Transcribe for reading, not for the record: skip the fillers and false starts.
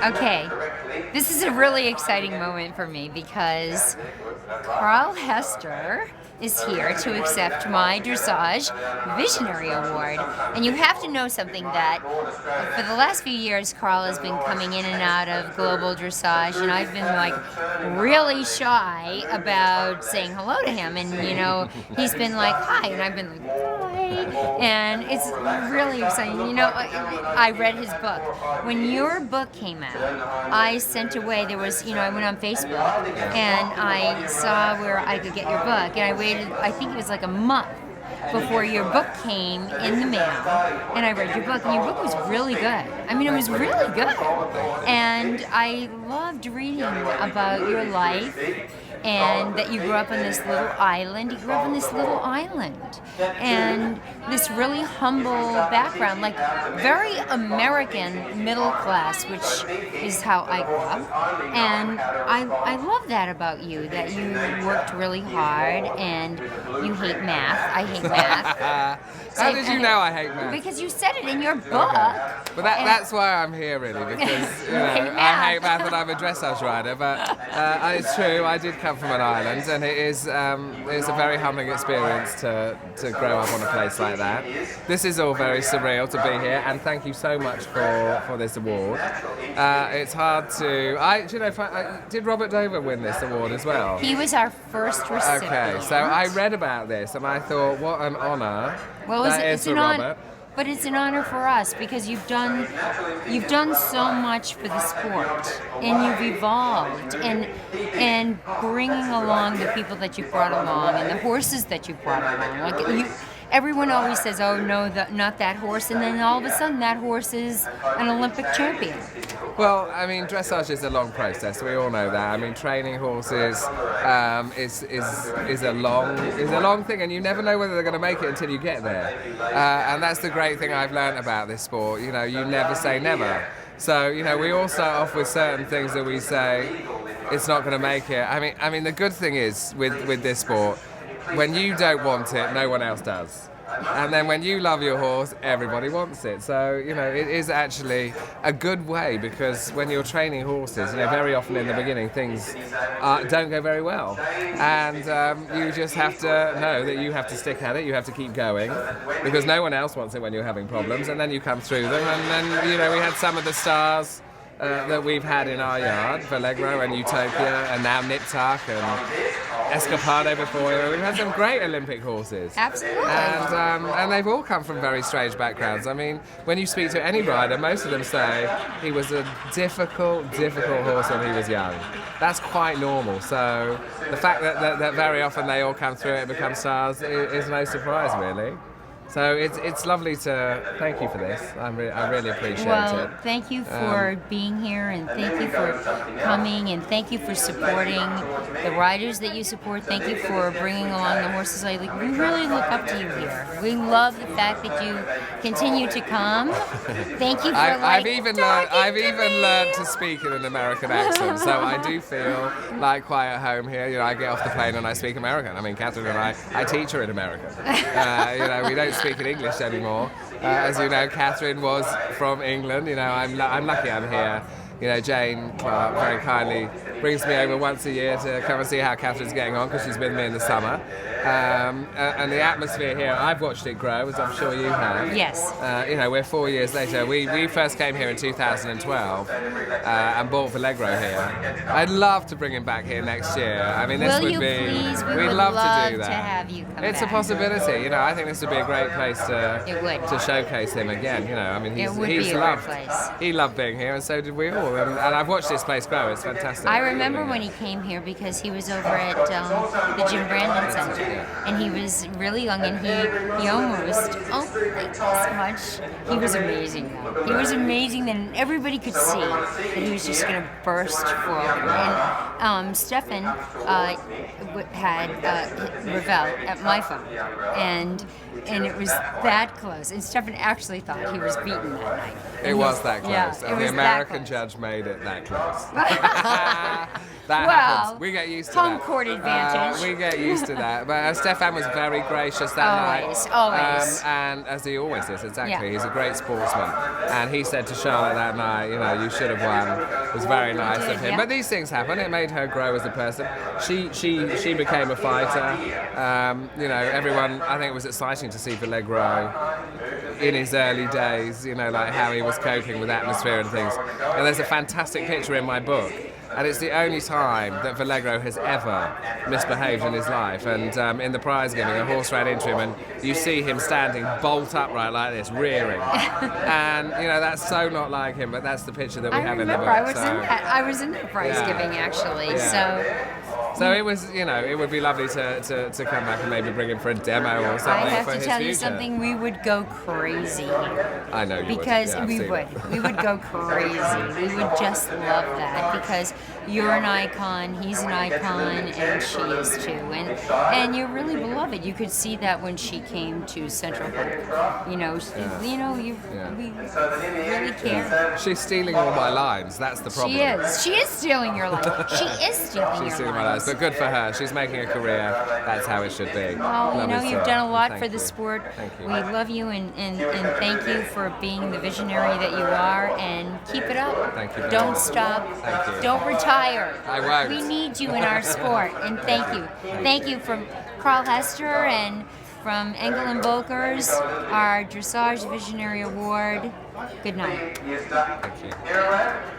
Okay, this is a really exciting moment for me because Carl Hester is here to accept my Dressage Visionary Award. And you have to know something that for the last few years, Carl has been coming in and out of global dressage, and I've been like really shy about saying hello to him. And he's been like, hi, and I've been like, hi. And it's really exciting. I read his book. When your book came out, I sent away, I went on Facebook and I saw where I could get your book, and I waited, I think it was like a month before your book came in the mail, and I read your book, and your book was really good. I mean, it was really good. And I loved reading about your life, and that you grew up on this little island. You grew up on this little island. And this really humble background, like very American middle class, which is how I grew up. And I love that about you, that you worked really hard and you hate math. I hate math. How did you know I hate math? Because you said it in your book. Okay. But that's why I'm here, really, because I hate math and I'm a dressage rider. But it's true, I did come from an island, and it's a very humbling experience to grow up on a place like that. This is all very surreal to be here, and thank you so much for this award. It's hard to... did Robert Dover win this award as well? He was our first recipient. Okay, so I read about this, and I thought, what an honour. Well, it's an honor, but it's an honor for us because you've done so much for the sport, and you've evolved, and bringing along the people that you've brought along and the horses that you've brought along. Everyone always says, "Oh no, not that horse," and then all of a sudden, that horse is an Olympic champion. Well, I mean, dressage is a long process. We all know that. I mean, training horses is a long thing, and you never know whether they're going to make it until you get there. And that's the great thing I've learned about this sport. You never say never. So, we all start off with certain things that we say it's not going to make it. I mean, the good thing is with this sport, when you don't want it, no one else does. And then when you love your horse, everybody wants it. So, it is actually a good way, because when you're training horses, very often in the beginning things don't go very well. And you just have to know that you have to stick at it, you have to keep going, because no one else wants it when you're having problems, and then you come through them. And then, we had some of the stars that we've had in our yard, Allegro and Utopia, and now Niptuck and Escapado before. We've had some great Olympic horses. Absolutely. And they've all come from very strange backgrounds. I mean, when you speak to any rider, most of them say he was a difficult horse when he was young. That's quite normal. So the fact that very often they all come through it and become stars is no surprise, really. So it's lovely to thank you for this. I really appreciate it. Well, thank you for being here, and thank you for coming, and thank you for supporting the riders that you support. Thank you for bringing along the horses. We really look up to you here. We love the fact that you continue to come. Thank you for I've even learned to speak in an American accent, so I do feel like quite at home here. I get off the plane and I speak American. I mean, Catherine and I teach her in American. We don't speak in English anymore. As you know, Catherine was from England. I'm lucky I'm here. Jane Clark very kindly brings me over once a year to come and see how Catherine's getting on, because she's been with me in the summer. And the atmosphere here, I've watched it grow, as I'm sure you have. Yes. We're 4 years later. We first came here in 2012 and bought Allegro here. I'd love to bring him back here next year. I mean, this Will would you be... please? We'd love to do to that. have you come It's back. a possibility. I think this would be a great place to showcase him again. I mean, he loved being here, and so did we all. And I've watched this place grow. It's fantastic. I remember when he came here because he was over at the Jim Brandon Center, and he was really young, and he almost this much. He was amazing. He was amazing, and everybody could see that he was just going to burst forward. And Stefan had Ravel at my farm, and it was that close. And Stefan actually thought he was beaten that night. It was that close. Yeah, And the American judge made it that close. That Well, happens. We get used to home that. court advantage. We get used to that. But Stefan was very gracious that Always, night. always. And as he always is, exactly. Yeah. He's a great sportsman. And he said to Charlotte that night, you should have won. It was very nice did, of him. yeah. But these things happen. It made her grow as a person. She became a fighter. Everyone, I think it was exciting to see Vallegro in his early days, like how he was coping with atmosphere and things. And there's a fantastic picture in my book. And it's the only time that Vallegro has ever misbehaved in his life. And in the prize giving, a horse ran into him, and you see him standing bolt upright like this, rearing. And that's so not like him, but that's the picture that we have in the book. I was in that prize giving actually. Yeah. So it was, it would be lovely to come back and maybe bring him for a demo or something. I have for to his tell you future. something. We would go crazy. I know you Because would. Yeah, we would go crazy. We would just love that because you're an icon, he's an icon, and she is too. And you're really beloved. You could see that when she came to Central Park. We really care. She's stealing all my lines. That's the problem. She is. She is stealing your life. She is stealing She's your stealing my life. lines, but good for her. She's making a career. That's how it should be. Well, Lovely you've stuff. done a lot Thank for the you. sport. Thank you. We love you and thank you for being the visionary that you are, and keep it up. Thank you very Don't much. stop. Thank you. Don't retire. I won't. We need you in our sport, and thank you. Thank you from Carl Hester and from Engel and Volkers, our Dressage Visionary Award. Good night. Thank you.